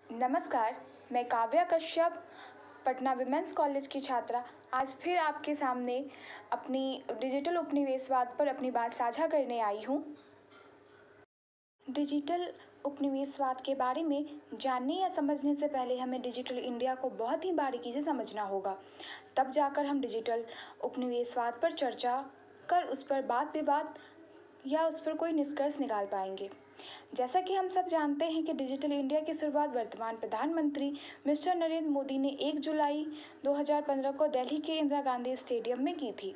नमस्कार, मैं Kavya Kashyap, Patna women's college की छात्रा आज फिर आपके सामने अपनी डिजिटल उपनिवेशवाद पर अपनी बात साझा करने आई हूँ। डिजिटल उपनिवेशवाद के बारे में जानने या समझने से पहले हमें डिजिटल इंडिया को बहुत ही बारीकी से समझना होगा। तब जाकर हम डिजिटल उपनिवेशवाद पर चर्चा कर उस पर बात विवाद या उस पर कोई निष्कर्ष निकाल पाएंगे। जैसा कि हम सब जानते हैं कि डिजिटल इंडिया की शुरुआत वर्तमान प्रधानमंत्री मिस्टर नरेंद्र मोदी ने 1 जुलाई 2015 को दिल्ली के इंदिरा गांधी स्टेडियम में की थी।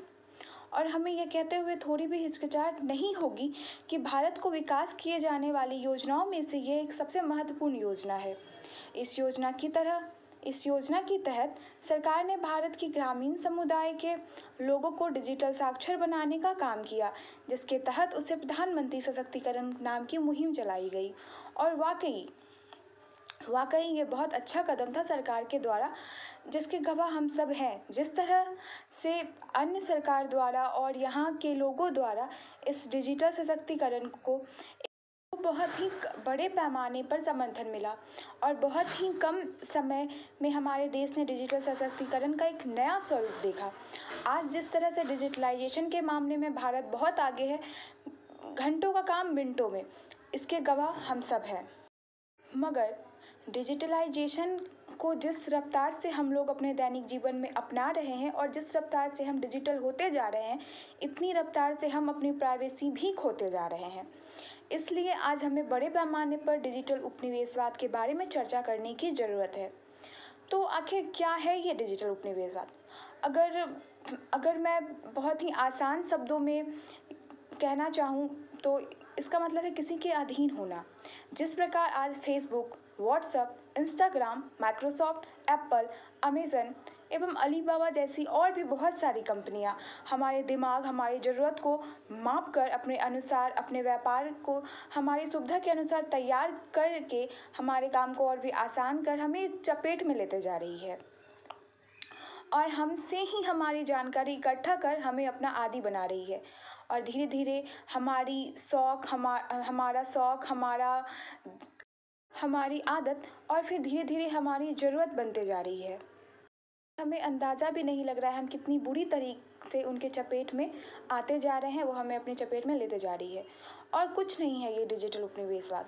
और हमें यह कहते हुए थोड़ी भी हिचकिचाहट नहीं होगी कि भारत को विकास किए जाने वाली योजनाओं में से यह एक सबसे महत्वपूर्ण योजना है। इस योजना के तहत सरकार ने भारत की ग्रामीण समुदाय के लोगों को डिजिटल साक्षर बनाने का काम किया, जिसके तहत उसे प्रधानमंत्री सशक्तिकरण नाम की मुहिम चलाई गई। और वाकई ये बहुत अच्छा कदम था सरकार के द्वारा, जिसके गवाह हम सब हैं। जिस तरह से अन्य सरकार द्वारा और यहाँ के लोगों द्वारा इस डिजिटल सशक्तिकरण को बहुत ही बड़े पैमाने पर समर्थन मिला और बहुत ही कम समय में हमारे देश ने डिजिटल सशक्तिकरण का एक नया स्वरूप देखा। आज जिस तरह से डिजिटलाइजेशन के मामले में भारत बहुत आगे है, घंटों का काम मिनटों में, इसके गवाह हम सब हैं। मगर डिजिटलाइजेशन को जिस रफ्तार से हम लोग अपने दैनिक जीवन में अपना रहे हैं और जिस रफ्तार से हम डिजिटल होते जा रहे हैं, इतनी रफ्तार से हम अपनी प्राइवेसी भी खोते जा रहे हैं। इसलिए आज हमें बड़े पैमाने पर डिजिटल उपनिवेशवाद के बारे में चर्चा करने की ज़रूरत है। तो आखिर क्या है ये डिजिटल उपनिवेशवाद? अगर मैं बहुत ही आसान शब्दों में कहना चाहूँ तो इसका मतलब है किसी के अधीन होना। जिस प्रकार आज Facebook, WhatsApp, Instagram, Microsoft, Apple, Amazon एवं अलीबाबा जैसी और भी बहुत सारी कंपनियां हमारे दिमाग, हमारी ज़रूरत को माप कर अपने अनुसार अपने व्यापार को हमारी सुविधा के अनुसार तैयार करके हमारे काम को और भी आसान कर हमें चपेट में लेते जा रही है और हमसे ही हमारी जानकारी इकट्ठा कर हमें अपना आदी बना रही है। और धीरे धीरे हमारी आदत और फिर धीरे धीरे हमारी ज़रूरत बनते जा रही है। हमें अंदाज़ा भी नहीं लग रहा है हम कितनी बुरी तरीके से उनके चपेट में आते जा रहे हैं, वो हमें अपने चपेट में लेते जा रही है। और कुछ नहीं है ये डिजिटल उपनिवेशवाद।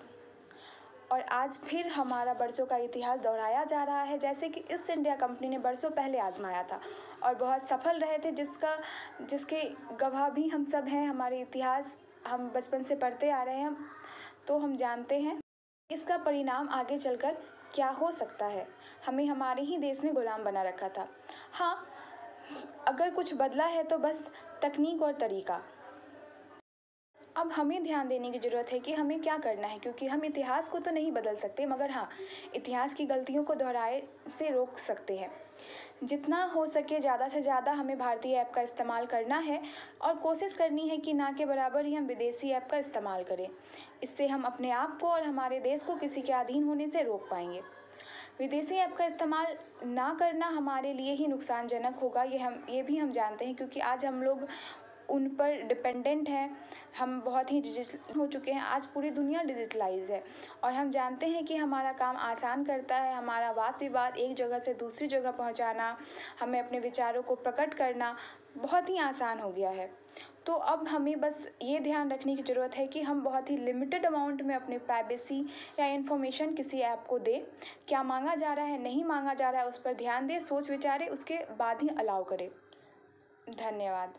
और आज फिर हमारा बरसों का इतिहास दोहराया जा रहा है, जैसे कि ईस्ट इंडिया कंपनी ने बरसों पहले आजमाया था और बहुत सफल रहे थे, जिसके गवाह भी हम सब हैं। हमारे इतिहास हम बचपन से पढ़ते आ रहे हैं, तो हम जानते हैं इसका परिणाम आगे चलकर क्या हो सकता है। हमें हमारे ही देश में गुलाम बना रखा था। हाँ, अगर कुछ बदला है तो बस तकनीक और तरीका। अब हमें ध्यान देने की ज़रूरत है कि हमें क्या करना है, क्योंकि हम इतिहास को तो नहीं बदल सकते, मगर हाँ, इतिहास की गलतियों को दोहराए से रोक सकते हैं। जितना हो सके ज़्यादा से ज़्यादा हमें भारतीय ऐप का इस्तेमाल करना है और कोशिश करनी है कि ना के बराबर ही हम विदेशी ऐप का इस्तेमाल करें। इससे हम अपने आप को और हमारे देश को किसी के अधीन होने से रोक पाएंगे। विदेशी ऐप का इस्तेमाल ना करना हमारे लिए ही नुकसानजनक होगा, ये भी हम जानते हैं, क्योंकि आज हम लोग उन पर डिपेंडेंट हैं। हम बहुत ही डिजिटल हो चुके हैं। आज पूरी दुनिया डिजिटलाइज है और हम जानते हैं कि हमारा काम आसान करता है। हमारा वाद विवाद एक जगह से दूसरी जगह पहुंचाना, हमें अपने विचारों को प्रकट करना बहुत ही आसान हो गया है। तो अब हमें बस ये ध्यान रखने की ज़रूरत है कि हम बहुत ही लिमिटेड अमाउंट में अपनी प्राइवेसी या इन्फॉर्मेशन किसी ऐप को दें। क्या मांगा जा रहा है, नहीं मांगा जा रहा है, उस पर ध्यान दें, सोच विचारें, उसके बाद ही अलाउ करें। धन्यवाद।